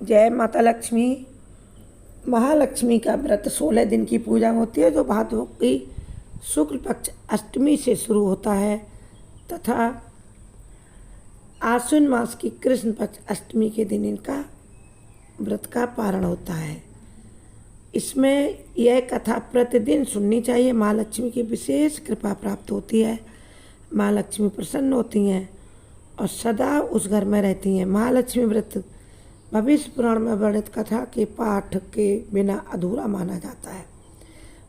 जय माता लक्ष्मी। महालक्ष्मी का व्रत 16 दिन की पूजा होती है जो भादों की शुक्ल पक्ष अष्टमी से शुरू होता है तथा आश्विन मास की कृष्ण पक्ष अष्टमी के दिन इनका व्रत का पारण होता है। इसमें यह कथा प्रतिदिन सुननी चाहिए। माँ लक्ष्मी की विशेष कृपा प्राप्त होती है। माँ लक्ष्मी प्रसन्न होती हैं और सदा उस घर में रहती हैं। महालक्ष्मी व्रत भविष्य पुराण में वर्णित कथा के पाठ के बिना अधूरा माना जाता है।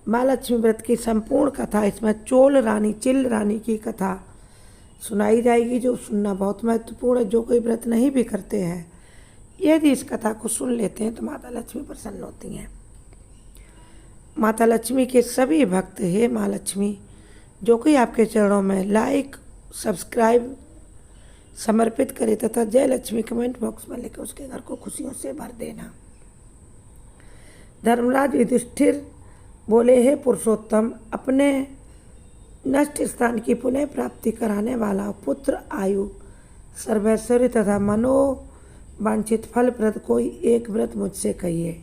माँ लक्ष्मी व्रत की संपूर्ण कथा इसमें चिल रानी की कथा सुनाई जाएगी, जो सुनना बहुत महत्वपूर्ण है। जो कोई व्रत नहीं भी करते हैं, यदि इस कथा को सुन लेते हैं तो माता लक्ष्मी प्रसन्न होती हैं। माता लक्ष्मी के सभी भक्त, हे माँ लक्ष्मी, जो कोई आपके चरणों में लाइक सब्सक्राइब समर्पित करे तथा जय लक्ष्मी कमेंट बॉक्स में लिखे, उसके घर को खुशियों से भर देना। धर्मराज युधिष्ठिर बोले, हे पुरुषोत्तम, अपने नष्ट स्थान की पुनः प्राप्ति कराने वाला पुत्र, आयु, सर्वैश्वर्य तथा मनोवांछित फलप्रद कोई एक व्रत मुझसे कहिए।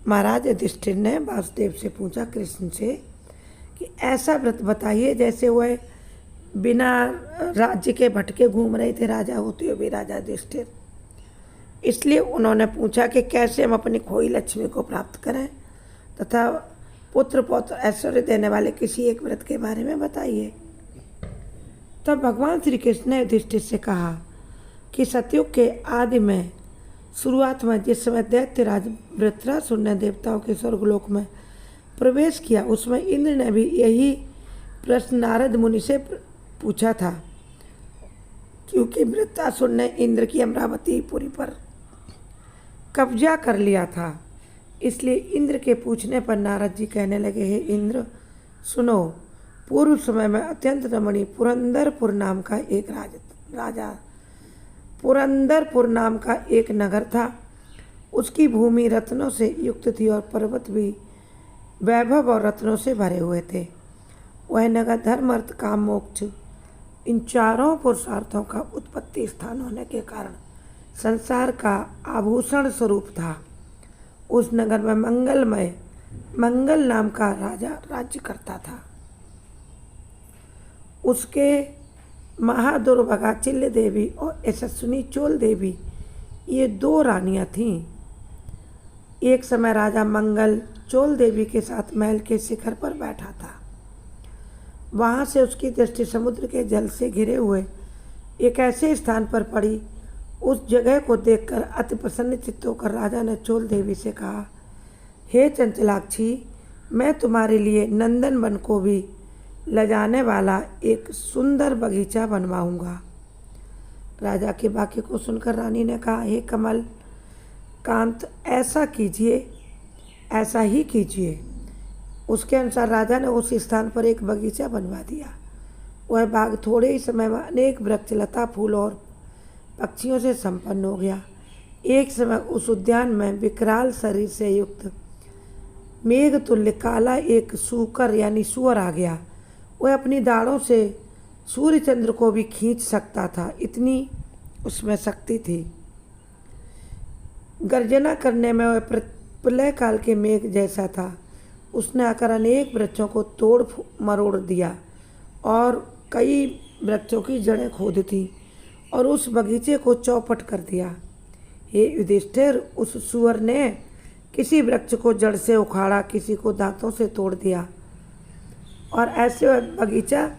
महाराज युधिष्ठिर ने वासुदेव से पूछा, कृष्ण से, कि ऐसा व्रत बताइए जैसे वह बिना राज्य के भटके घूम रहे थे, राजा होते हुए भी राजा युधिष्ठिर। इसलिए उन्होंने पूछा कि कैसे हम अपनी खोई लक्ष्मी को प्राप्त करें तथा पुत्र पौत्र ऐश्वर्य देने वाले किसी एक व्रत के बारे में बताइए। तब भगवान श्री कृष्ण ने युधिष्ठिर से कहा कि सतयुग के आदि में शुरुआत में जिस समय दैत्यराज वृत्रासुर ने देवताओं के स्वर्गलोक में प्रवेश किया, उसमें इंद्र ने भी यही प्रश्न नारद मुनि से पूछा था। क्योंकि वृत्रासुर ने इंद्र की अमरावती पुरी पर कब्जा कर लिया था, इसलिए इंद्र के पूछने पर नारद जी कहने लगे, हे इंद्र, सुनो, पूर्व समय में अत्यंत रमणीय पुरंदरपुर नाम का एक नगर था। उसकी भूमि रत्नों से युक्त थी और पर्वत भी वैभव और रत्नों से भरे हुए थे। वह नगर धर्म अर्थ काम मोक्ष इन चारों पुरुषार्थों का उत्पत्ति स्थान होने के कारण संसार का आभूषण स्वरूप था। उस नगर में मंगल नाम का राजा राज्य करता था। उसके महादुर्भगा चिल्ल देवी और यशस्विनी चोल देवी, ये दो रानियां थीं। एक समय राजा मंगल चोल देवी के साथ महल के शिखर पर बैठा था। वहाँ से उसकी दृष्टि समुद्र के जल से घिरे हुए एक ऐसे स्थान पर पड़ी। उस जगह को देखकर अति प्रसन्न चित्त होकर राजा ने चोल देवी से कहा, हे चंचलाक्षी, मैं तुम्हारे लिए नंदन वन को भी लजाने वाला एक सुंदर बगीचा बनवाऊंगा। राजा के वाक्य को सुनकर रानी ने कहा, हे कमल कांत, ऐसा कीजिए, ऐसा ही कीजिए। उसके अनुसार राजा ने उस स्थान पर एक बगीचा बनवा दिया। वह बाग थोड़े ही समय में अनेक वृक्ष, लता, फूल और पक्षियों से संपन्न हो गया। एक समय उस उद्यान में विकराल शरीर से युक्त मेघ तुल्य काला एक सूकर यानी सुअर आ गया। वह अपनी दाढ़ों से सूर्य चंद्र को भी खींच सकता था, इतनी उसमें शक्ति थी। गर्जना करने में वह प्रलय काल के मेघ जैसा था। उसने आकर अनेक वृक्षों को तोड़ मरोड़ दिया और कई वृक्षों की जड़ें खोद दी और उस बगीचे को चौपट कर दिया। हे युधिष्ठिर, उस सुअर ने किसी वृक्ष को जड़ से उखाड़ा, किसी को दांतों से तोड़ दिया और ऐसे बगीचा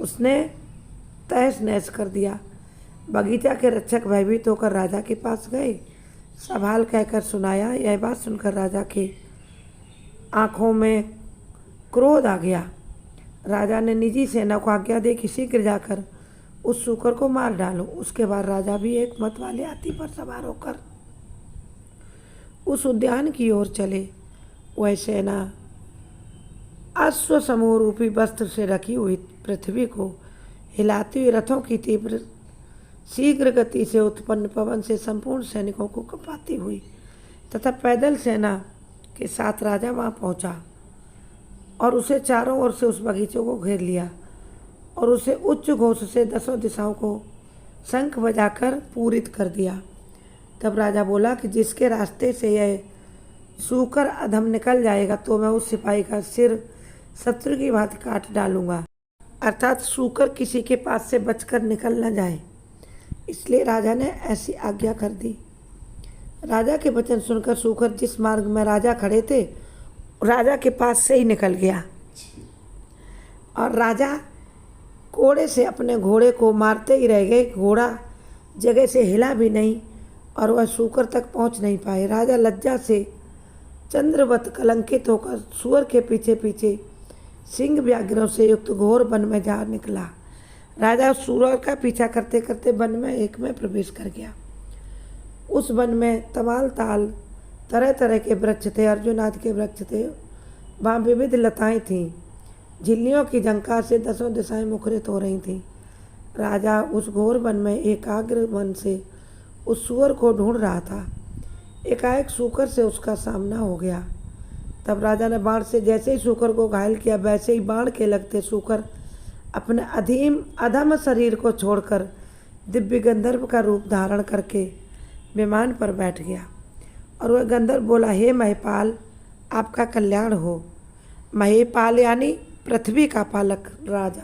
उसने तहस नहस कर दिया। बगीचा के रक्षक भयभीत होकर राजा के पास गए, सवाल कहकर सुनाया। यह बात सुनकर राजा की आँखों में क्रोध आ गया। राजा ने निजी सेना को आज्ञा दी कि शीघ्र जाकर उस सूकर को मार डालो। उसके बाद राजा भी एक मत वाले हाथी पर सवार होकर उस उद्यान की ओर चले। वह सेना अश्व समूह रूपी वस्त्र से रखी हुई पृथ्वी को हिलाती हुई रथों की तीव्र शीघ्र गति से उत्पन्न पवन से संपूर्ण सैनिकों को कपाती हुई तथा पैदल सेना के साथ राजा वहाँ पहुँचा और उसे चारों ओर से उस बगीचे को घेर लिया और उसे उच्च घोष से 10 दिशाओं को शंख बजाकर पूरित कर दिया। तब राजा बोला कि जिसके रास्ते से यह सूकर अधम निकल जाएगा तो मैं उस सिपाही का सिर शत्रु की भांति काट डालूंगा, अर्थात सूकर किसी के पास से बचकर निकल न जाए। इसलिए राजा ने ऐसी आज्ञा कर दी। राजा के वचन सुनकर सूकर जिस मार्ग में राजा खड़े थे राजा के पास से ही निकल गया और राजा कोड़े से अपने घोड़े को मारते ही रह गए। घोड़ा जगह से हिला भी नहीं और वह सूकर तक पहुंच नहीं पाए। राजा लज्जा से चंद्रवत कलंकित होकर सूअर के पीछे पीछे सिंह व्याघ्रों से युक्त घोर वन में जा निकला। राजा सूअर का पीछा करते करते वन में एक में प्रवेश कर गया। उस वन में तमाल ताल तरह तरह के वृक्ष थे, अर्जुन आदि के वृक्ष थे। वहाँ विविध लताएं थीं, झिल्लियों की झंकार से दसों दिशाएं मुखरित हो रही थीं। राजा उस घोर वन में एकाग्र मन से उस सूअर को ढूंढ रहा था। एकाएक सूकर से उसका सामना हो गया। तब राजा ने बाण से जैसे ही सूकर को घायल किया वैसे ही बाण के लगते सूकर अपने अधम शरीर को छोड़कर दिव्य गंधर्व का रूप धारण करके विमान पर बैठ गया और वह गंधर्व बोला, हे महिपाल, आपका कल्याण हो। महिपाल यानी पृथ्वी का पालक राजा,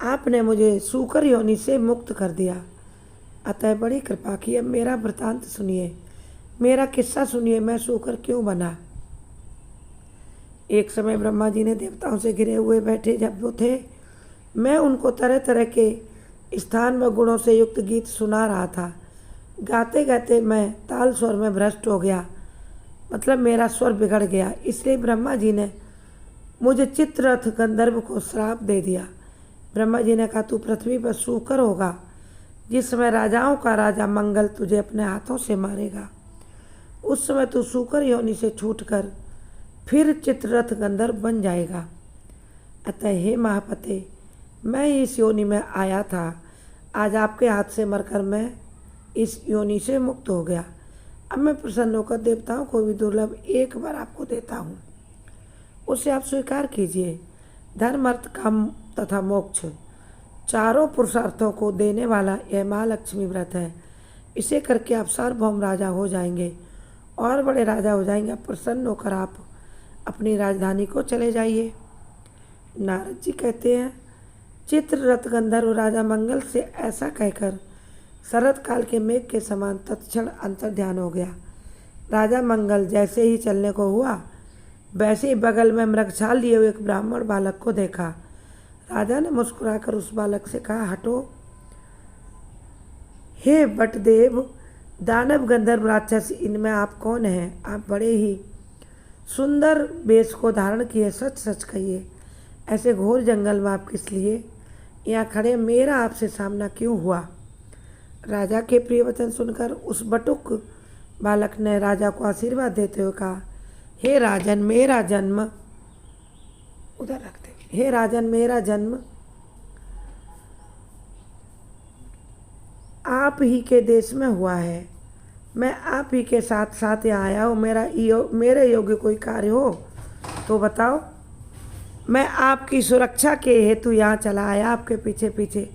आपने मुझे सूकर योनि से मुक्त कर दिया, अतः बड़ी कृपा की। अब मेरा वृतांत सुनिए, मेरा किस्सा सुनिए, मैं सूकर क्यों बना। एक समय ब्रह्मा जी ने देवताओं से घिरे हुए बैठे जब वो थे, मैं उनको तरह तरह के स्थान में गुणों से युक्त गीत सुना रहा था। गाते गाते मैं ताल स्वर में भ्रष्ट हो गया, मतलब मेरा स्वर बिगड़ गया। इसलिए ब्रह्मा जी ने मुझे चित्ररथ गंधर्व को श्राप दे दिया। ब्रह्मा जी ने कहा, तू पृथ्वी पर सूकर होगा, जिस समय राजाओं का राजा मंगल तुझे अपने हाथों से मारेगा, उस समय तू सूकर योनि से छूटकर फिर चित्ररथ गंधर्व बन जाएगा। अतः हे महापते, मैं इस योनि में आया था, आज आपके हाथ से मरकर मैं इस योनि से मुक्त हो गया। अब मैं प्रसन्न होकर देवताओं को भी दुर्लभ एक बार आपको देता हूँ, उसे आप स्वीकार कीजिए। धर्म, अर्थ, काम तथा मोक्ष चारों पुरुषार्थों को देने वाला यह महालक्ष्मी व्रत है। इसे करके आप सार्वभौम राजा हो जाएंगे और बड़े राजा हो जाएंगे। प्रसन्न होकर आप अपनी राजधानी को चले जाइए। नारद जी कहते हैं, चित्ररथ गंधर्व राजा मंगल से ऐसा कहकर शरद काल के मेघ के समान तत्क्षण अंतर ध्यान हो गया। राजा मंगल जैसे ही चलने को हुआ वैसे ही बगल में मृगछाल लिए हुए एक ब्राह्मण बालक को देखा। राजा ने मुस्कुराकर उस बालक से कहा, हटो। हे बटदेव, दानव गंधर्व राक्षस, इनमें आप कौन हैं? आप बड़े ही सुंदर वेश को धारण किए, सच सच कहिए, ऐसे घोर जंगल में आप किस लिए यहाँ खड़े? मेरा आपसे सामना क्यों हुआ? राजा के प्रिय वचन सुनकर उस बटुक बालक ने राजा को आशीर्वाद देते हुए कहा, हे राजन, मेरा जन्म उधर रखते, हे राजन, मेरा जन्म आप ही के देश में हुआ है। मैं आप ही के साथ साथ यहाँ आया हूँ। मेरे योग्य कोई कार्य हो तो बताओ। मैं आपकी सुरक्षा के हेतु यहाँ चला आया, आपके पीछे पीछे।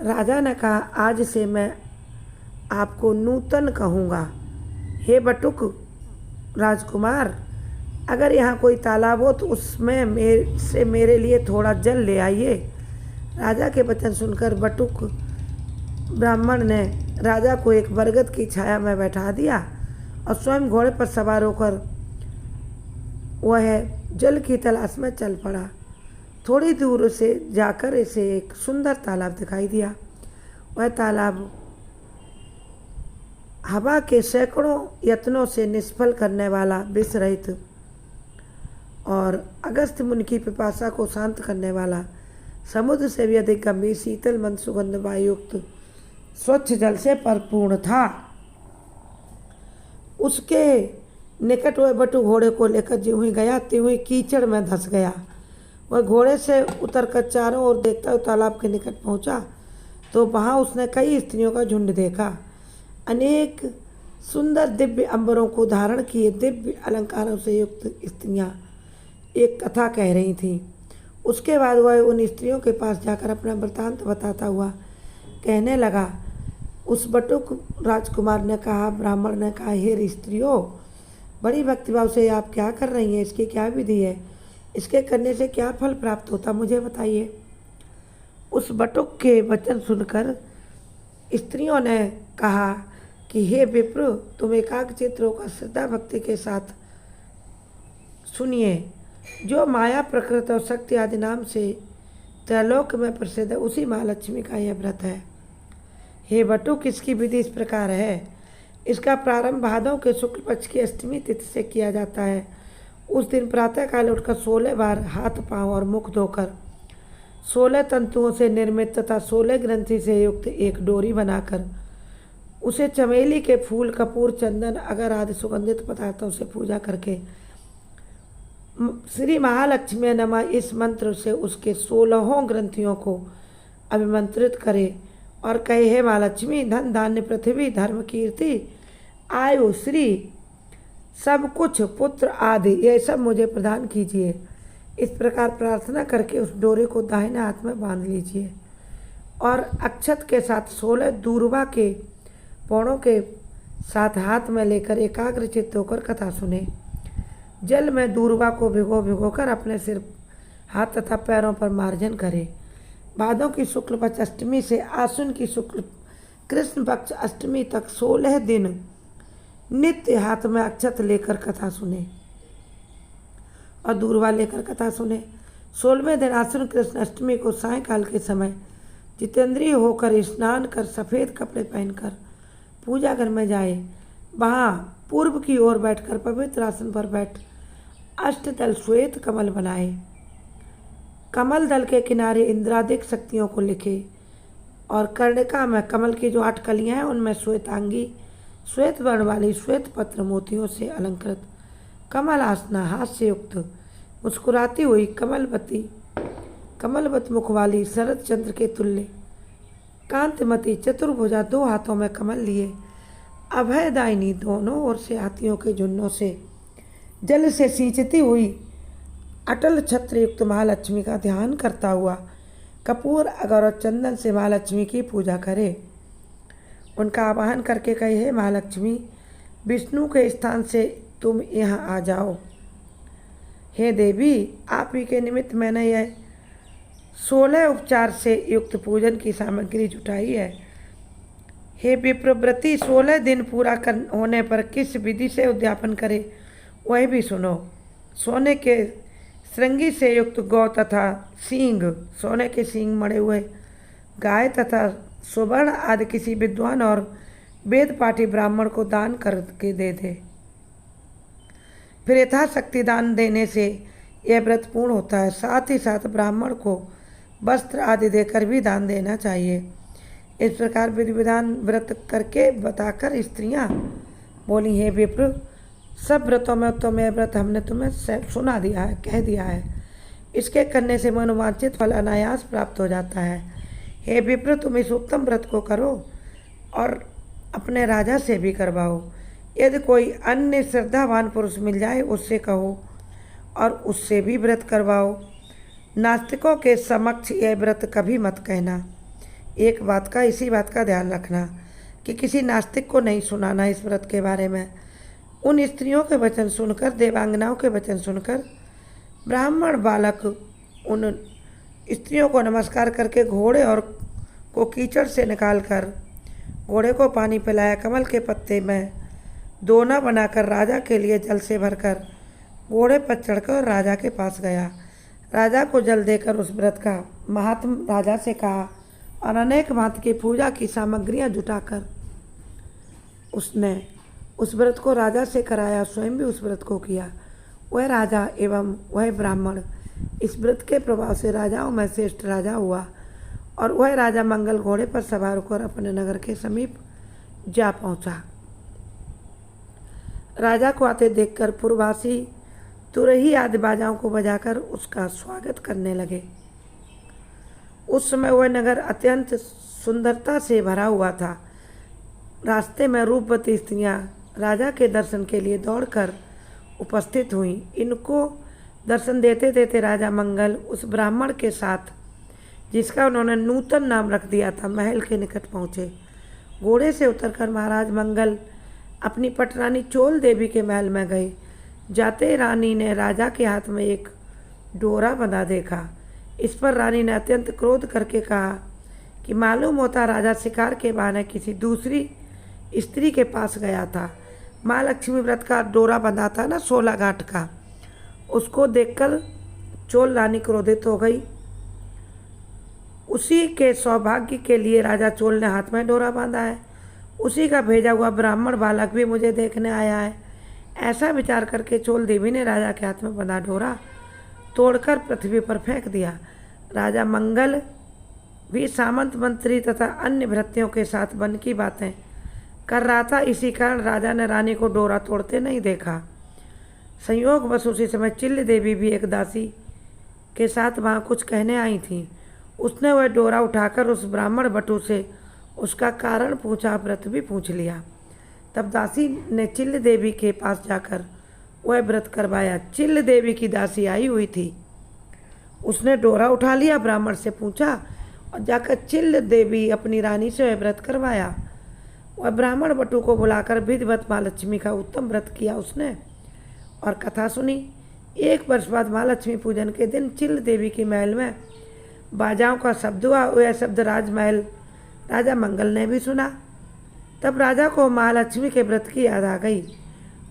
राजा ने कहा, आज से मैं आपको नूतन कहूँगा। हे बटुक राजकुमार, अगर यहाँ कोई तालाब हो तो उसमें मेरे लिए थोड़ा जल ले आइए। राजा के वचन सुनकर बटुक ब्राह्मण ने राजा को एक बरगद की छाया में बैठा दिया और स्वयं घोड़े पर सवार होकर वह जल की तलाश में चल पड़ा। थोड़ी दूर से जाकर इसे एक सुंदर तालाब दिखाई दिया। वह तालाब हवा के सैकड़ों यत्नों से निष्फल करने वाला विष रहित और अगस्त्य मुनि की पिपासा को शांत करने वाला, समुद्र से भी अधिक गंभीर, शीतल मंद सुगंध वायुयुक्त स्वच्छ जल से परिपूर्ण था। उसके निकट वह बटु घोड़े को लेकर ज्यों ही गया त्यों ही कीचड़ में धंस गया। वह घोड़े से उतरकर चारों ओर देखता हुआ तालाब के निकट पहुंचा तो वहाँ उसने कई स्त्रियों का झुंड देखा। अनेक सुंदर दिव्य अंबरों को धारण किए दिव्य अलंकारों से युक्त स्त्रियाँ एक कथा कह रही थीं। उसके बाद वह उन स्त्रियों के पास जाकर अपना वृतांत बताता हुआ कहने लगा, उस बटुक राजकुमार ने कहा, ब्राह्मण ने कहा, हे स्त्रियों, बड़ी भक्तिभाव से आप क्या कर रही हैं? इसकी क्या विधि है? इसके करने से क्या फल प्राप्त होता, मुझे बताइए। उस बटुक के वचन सुनकर स्त्रियों ने कहा कि हे विप्र, तुम एकाग्रचित्त होकर श्रद्धा भक्ति के साथ सुनिए। जो माया, प्रकृति और शक्ति आदि नाम से त्रैलोक में प्रसिद्ध है, उसी महालक्ष्मी का यह व्रत है। हे बटुक, इसकी विधि इस प्रकार है। इसका प्रारंभ भादों के शुक्ल पक्ष की अष्टमी तिथि से किया जाता है। उस दिन प्रातःकाल उठकर 16 बार हाथ, पांव और मुख धोकर 16 तंतुओं से निर्मित तथा 16 ग्रंथि से युक्त एक डोरी बनाकर उसे चमेली के फूल, कपूर, चंदन, अगर आदि सुगंधित पदार्थों से पूजा करके श्री महालक्ष्मी नमः इस मंत्र से उसके 16 ग्रंथियों को अभिमंत्रित करे और कहे, हे महालक्ष्मी, धन, धान्य, पृथ्वी, धर्म, कीर्ति, आयु, श्री, सब कुछ, पुत्र आदि, ये सब मुझे प्रदान कीजिए। इस प्रकार प्रार्थना करके उस डोरे को दाहिने हाथ में बांध लीजिए और अक्षत के साथ 16 दूर्वा के पौड़ों के साथ हाथ में लेकर एकाग्रचित्त होकर कथा सुने। जल में दूर्वा को भिगोकर अपने सिर, हाथ तथा पैरों पर मार्जन करे। भादों की शुक्ल पक्ष अष्टमी से आश्विन की शुक्ल कृष्ण पक्ष अष्टमी तक 16 दिन नित्य हाथ में अक्षत लेकर कथा सुने और दूर्वा लेकर कथा सुने। 16वें दिन आश्विन कृष्ण अष्टमी को सायंकाल के समय जितेंद्रिय होकर स्नान कर सफ़ेद कपड़े पहनकर पूजा घर में जाए। वहाँ पूर्व की ओर बैठकर पवित्र आसन पर बैठ अष्टदल श्वेत कमल बनाए। कमल दल के किनारे इंद्रादिक शक्तियों को लिखे और कर्णिका में कमल की जो 8 कलियां हैं उनमें श्वेतांगी, श्वेत वर्ण वाली श्वेत पत्र मोतियों से अलंकृत कमल आसना, हाथ से युक्त मुस्कुराती हुई कमलवत मुख वाली शरद चंद्र के तुल्य कांतिमती चतुर्भुजा 2 हाथों में कमल लिए अभयदायिनी दोनों ओर से हाथियों के झुंडों से जल से सींचती हुई अटल छत्र युक्त महालक्ष्मी का ध्यान करता हुआ कपूर, अगर और चंदन से महालक्ष्मी की पूजा करे। उनका आवाहन करके कहे, हे महालक्ष्मी, विष्णु के स्थान से तुम यहाँ आ जाओ। हे देवी, आप ही के निमित्त मैंने यह 16 उपचार से युक्त पूजन की सामग्री जुटाई है। हे विप्रव्रती, 16 दिन पूरा होने पर किस विधि से उद्यापन करे वह भी सुनो। सोने के श्रृंगी से युक्त गौ तथा सींग, सोने के सींग मड़े हुए गाय तथा सुवर्ण आदि किसी विद्वान और वेद पाठी ब्राह्मण को दान करके दे दे। फिर यथाशक्ति दान देने से यह व्रत पूर्ण होता है। साथ ही साथ ब्राह्मण को वस्त्र आदि देकर भी दान देना चाहिए। इस प्रकार विधि विधान व्रत करके बताकर स्त्रियां बोली, हे विप्र, सब व्रतों में उत्तम यह व्रत हमने तुम्हें सुना दिया है, कह दिया है। इसके करने से मनोवांछित फल अनायास प्राप्त हो जाता है। हे विप्र, तुम इस उत्तम व्रत को करो और अपने राजा से भी करवाओ। यदि कोई अन्य श्रद्धावान पुरुष मिल जाए उससे कहो और उससे भी व्रत करवाओ। नास्तिकों के समक्ष यह व्रत कभी मत कहना। एक बात का, इसी बात का ध्यान रखना कि किसी नास्तिक को नहीं सुनाना इस व्रत के बारे में। उन स्त्रियों के वचन सुनकर, देवांगनाओं के वचन सुनकर ब्राह्मण बालक उन स्त्रियों को नमस्कार करके घोड़े और को कीचड़ से निकालकर घोड़े को पानी पिलाया। कमल के पत्ते में दोना बनाकर राजा के लिए जल से भरकर घोड़े पर चढ़कर राजा के पास गया। राजा को जल देकर उस व्रत का महात्म राजा से कहा और अनेक भांति की पूजा की सामग्रियां जुटाकर उसने उस व्रत को राजा से कराया, स्वयं भी उस व्रत को किया। वह राजा एवं वह ब्राह्मण इस व्रत के प्रभाव से राजाओं में श्रेष्ठ राजा हुआ और वह राजा मंगल घोड़े पर सवार होकर अपने नगर के समीप जा पहुंचा। राजा को आते देखकर पूर्ववासी तुरही आदि बाजाओं को बजाकर उसका स्वागत करने लगे। उस समय वह नगर अत्यंत सुंदरता से भरा हुआ था। रास्ते में रूपवती स्त्रियां राजा के दर्शन के लिए दौड़कर उपस्थित हुईं। इनको दर्शन देते देते राजा मंगल उस ब्राह्मण के साथ, जिसका उन्होंने नूतन नाम रख दिया था, महल के निकट पहुँचे। घोड़े से उतरकर महाराज मंगल अपनी पटरानी चोल देवी के महल में गए। जाते ही रानी ने राजा के हाथ में एक डोरा बंधा देखा। इस पर रानी ने अत्यंत क्रोध करके कहा कि मालूम होता राजा शिकार के बहाने किसी दूसरी स्त्री के पास गया था। माँ लक्ष्मी व्रत का डोरा बंधा था ना 16 गांठ का, उसको देखकर चोल रानी क्रोधित हो गई। उसी के सौभाग्य के लिए राजा चोल ने हाथ में डोरा बांधा है, उसी का भेजा हुआ ब्राह्मण बालक भी मुझे देखने आया है। ऐसा विचार करके चोल देवी ने राजा के हाथ में बंधा डोरा तोड़कर पृथ्वी पर फेंक दिया। राजा मंगल भी सामंत मंत्री तथा अन्य भृत्यों के साथ वन की बातें कर रहा था। इसी कारण राजा ने रानी को डोरा तोड़ते नहीं देखा। संयोगवश उसी समय चिल्ल देवी भी एक दासी के साथ वहाँ कुछ कहने आई थी। उसने वह डोरा उठाकर उस ब्राह्मण बटू से उसका कारण पूछा, व्रत भी पूछ लिया। तब दासी ने चिल्ल देवी के पास जाकर वह व्रत करवाया। चिल्ल देवी की दासी आई हुई थी, उसने डोरा उठा लिया, ब्राह्मण से पूछा और जाकर चिल्ल देवी अपनी रानी से वह व्रत करवाया। वह ब्राह्मण बटू को बुलाकर विधिवत माँ लक्ष्मी का उत्तम व्रत किया उसने और कथा सुनी। 1 वर्ष बाद माँ लक्ष्मी पूजन के दिन चिल्ल देवी के महल में बाजाओं का शब्द हुआ। वह शब्द राजमहल राजा मंगल ने भी सुना। तब राजा को माँ लक्ष्मी के व्रत की याद आ गई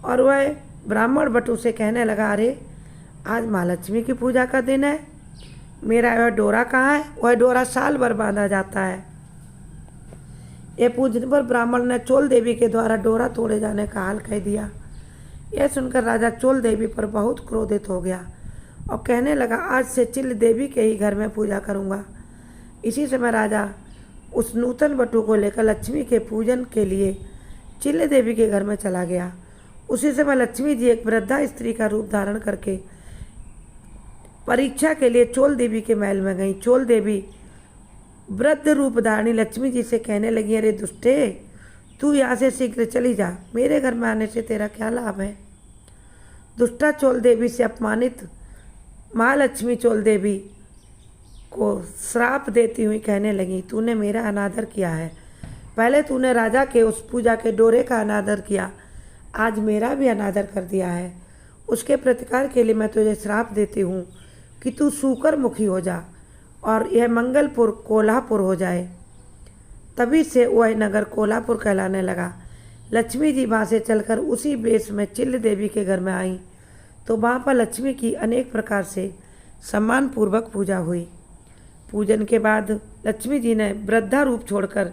और वह ब्राह्मण बटू से कहने लगा, अरे आज माँ लक्ष्मी की पूजा का दिन है, मेरा वह डोरा कहाँ है? वह डोरा साल भर बांधा जाता है। यह पूजन पर ब्राह्मण ने चोल देवी के द्वारा डोरा तोड़े जाने का हाल कह दिया। यह सुनकर राजा चोल देवी पर बहुत क्रोधित हो गया और कहने लगा, आज से चिल्ल देवी के ही घर में पूजा करूँगा। इसी समय राजा उस नूतन बटू को लेकर लक्ष्मी के पूजन के लिए चिल्ल देवी के घर में चला गया। उसी समय लक्ष्मी जी एक वृद्धा स्त्री का रूप धारण करके परीक्षा के लिए चोल देवी के महल में गई। चोल देवी वृद्ध रूप धारणी लक्ष्मी जी से कहने लगी, अरे दुष्टे, तू यहाँ से शीघ्र चली जा, मेरे घर में आने से तेरा क्या लाभ है? दुष्टा चोल देवी से अपमानित महालक्ष्मी चोल देवी को श्राप देती हुई कहने लगी, तूने मेरा अनादर किया है। पहले तूने राजा के उस पूजा के डोरे का अनादर किया, आज मेरा भी अनादर कर दिया है। उसके प्रतिकार के लिए मैं तुझे श्राप देती हूँ कि तू सूकर मुखी हो जा और यह मंगलपुर कोल्हापुर हो जाए। तभी से वह नगर कोल्हापुर कहलाने लगा। लक्ष्मी जी वहाँ से चलकर उसी बेस में चिल्ल देवी के घर में आई तो वहाँ पर लक्ष्मी की अनेक प्रकार से सम्मानपूर्वक पूजा हुई। पूजन के बाद लक्ष्मी जी ने वृद्धा रूप छोड़कर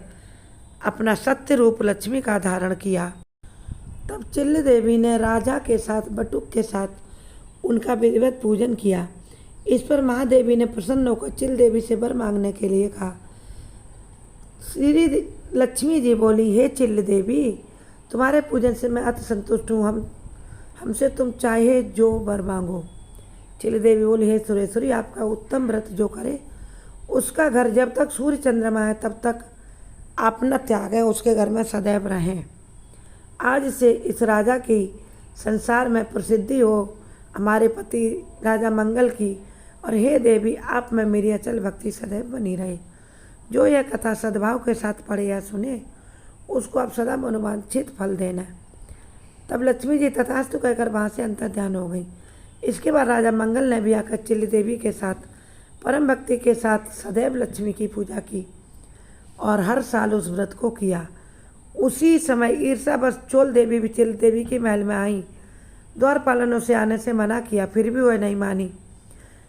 अपना सत्य रूप लक्ष्मी का धारण किया। तब चिल्ल देवी ने राजा के साथ बटुक के साथ उनका विधिवत पूजन किया। इस पर महादेवी ने प्रसन्न होकर चिल्ल देवी से वर मांगने के लिए कहा। श्री लक्ष्मी जी बोली, हे चिल्ल देवी, तुम्हारे पूजन से मैं अति संतुष्ट हूँ, हमसे तुम चाहे जो वर मांगो। चिल्ल देवी बोली, हे सुरेश्वरी, आपका उत्तम व्रत जो करे उसका घर जब तक सूर्य चंद्रमा है तब तक आप न त्याग है, उसके घर में सदैव रहें। आज से इस राजा की संसार में प्रसिद्धि हो, हमारे पति राजा मंगल की, और हे देवी आप में मेरी अचल भक्ति सदैव बनी रहे। जो यह कथा सद्भाव के साथ पढ़े या सुने उसको आप सदा मनोवांछित फल देना। तब लक्ष्मी जी तथास्तु कहकर वहाँ से अंतर्ध्यान हो गई। इसके बाद राजा मंगल ने भी आकर चिल्ल देवी के साथ परम भक्ति के साथ सदैव लक्ष्मी की पूजा की और हर साल उस व्रत को किया। उसी समय ईर्षावश चोल देवी भी चिल्ल देवी के महल में आई। द्वारपालन उसे आने से मना किया, फिर भी वह नहीं मानी।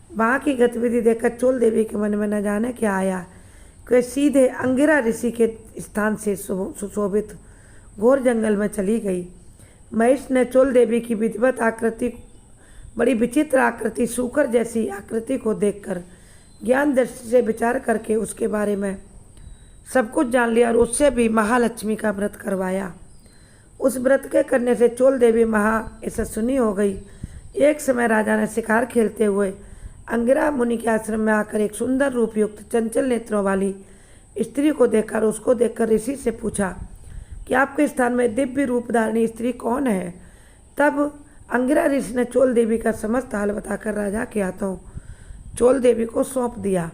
वहाँ की गतिविधि देखकर चोल देवी के मन में न जाने क्या आया कि वह सीधे अंगिरा ऋषि के स्थान से सुशोभित घोर जंगल में चली गई। महेश ने चोल देवी की विधिवत आकृति, बड़ी विचित्र आकृति, सूकर जैसी आकृति को देखकर ज्ञान दृष्टि से विचार करके उसके बारे में सब कुछ जान लिया और उससे भी महालक्ष्मी का व्रत करवाया। उस व्रत के करने से चोल देवी महा यशस्विनी हो गई। एक समय राजा ने शिकार खेलते हुए अंगिरा मुनि के आश्रम में आकर एक सुंदर रूप युक्त चंचल नेत्रों वाली स्त्री को देखकर उसको देखकर ऋषि से पूछा कि आपके स्थान में दिव्य रूप धारणी स्त्री कौन है। तब अंगिरा ऋषि ने चोल देवी का समस्त हाल बताकर राजा के हाथों चोल देवी को सौंप दिया।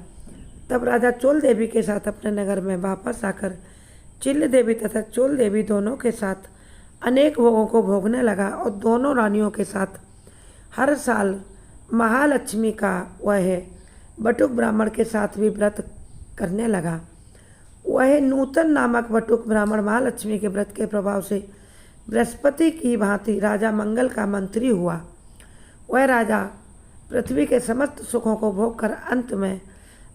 तब राजा चोल देवी के साथ अपने नगर में वापस आकर चिल्ल देवी तथा चोल देवी दोनों के साथ अनेक भोगों को भोगने लगा और दोनों रानियों के साथ हर साल महालक्ष्मी का वह बटुक ब्राह्मण के साथ भी व्रत करने लगा। वह नूतन नामक बटुक ब्राह्मण महालक्ष्मी के व्रत के प्रभाव से बृहस्पति की भांति राजा मंगल का मंत्री हुआ। वह राजा पृथ्वी के समस्त सुखों को भोग कर अंत में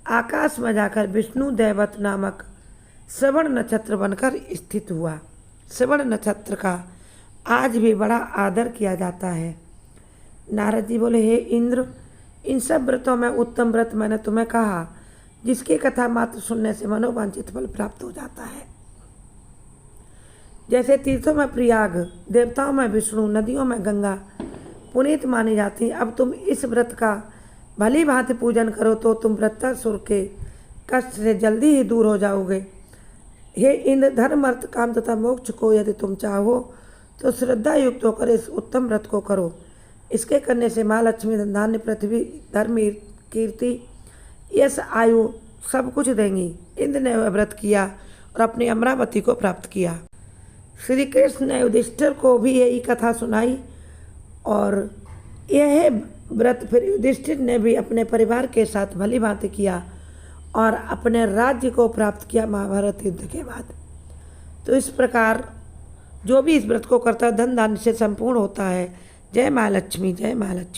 आकाश में जाकर विष्णु दैवत नामक श्रवण नक्षत्र बनकर स्थित हुआ। श्रवण नक्षत्र का आज भी बड़ा आदर किया जाता है। नारद जी बोले, हे इंद्र, इन सब व्रतों में उत्तम व्रत मैंने तुम्हें कहा, जिसकी कथा मात्र सुनने से मनोवांछित फल प्राप्त हो जाता है। जैसे तीर्थों में प्रयाग, देवताओं में विष्णु, नदियों में गंगा पुनीत मानी जाती, अब तुम इस व्रत का भली भांति पूजन करो तो तुम व्रतासुर के कष्ट से जल्दी ही दूर हो जाओगे। हे इंद्र, धर्म, अर्थ, काम तथा मोक्ष को यदि तुम चाहो तो श्रद्धा युक्त होकर इस उत्तम व्रत को करो। इसके करने से महालक्ष्मी धान्य, पृथ्वी, धर्म, कीर्ति, यश, आयु सब कुछ देंगी। इंद्र ने वह व्रत किया और अपनी अमरावती को प्राप्त किया। श्री कृष्ण ने युधिष्ठिर को भी यही कथा सुनाई और यह व्रत फिर युधिष्ठिर ने भी अपने परिवार के साथ भली भांति किया और अपने राज्य को प्राप्त किया महाभारत युद्ध के बाद। तो इस प्रकार जो भी इस व्रत को करता है धन धान्य से संपूर्ण होता है। जय महालक्ष्मी, जय महालक्ष्मी।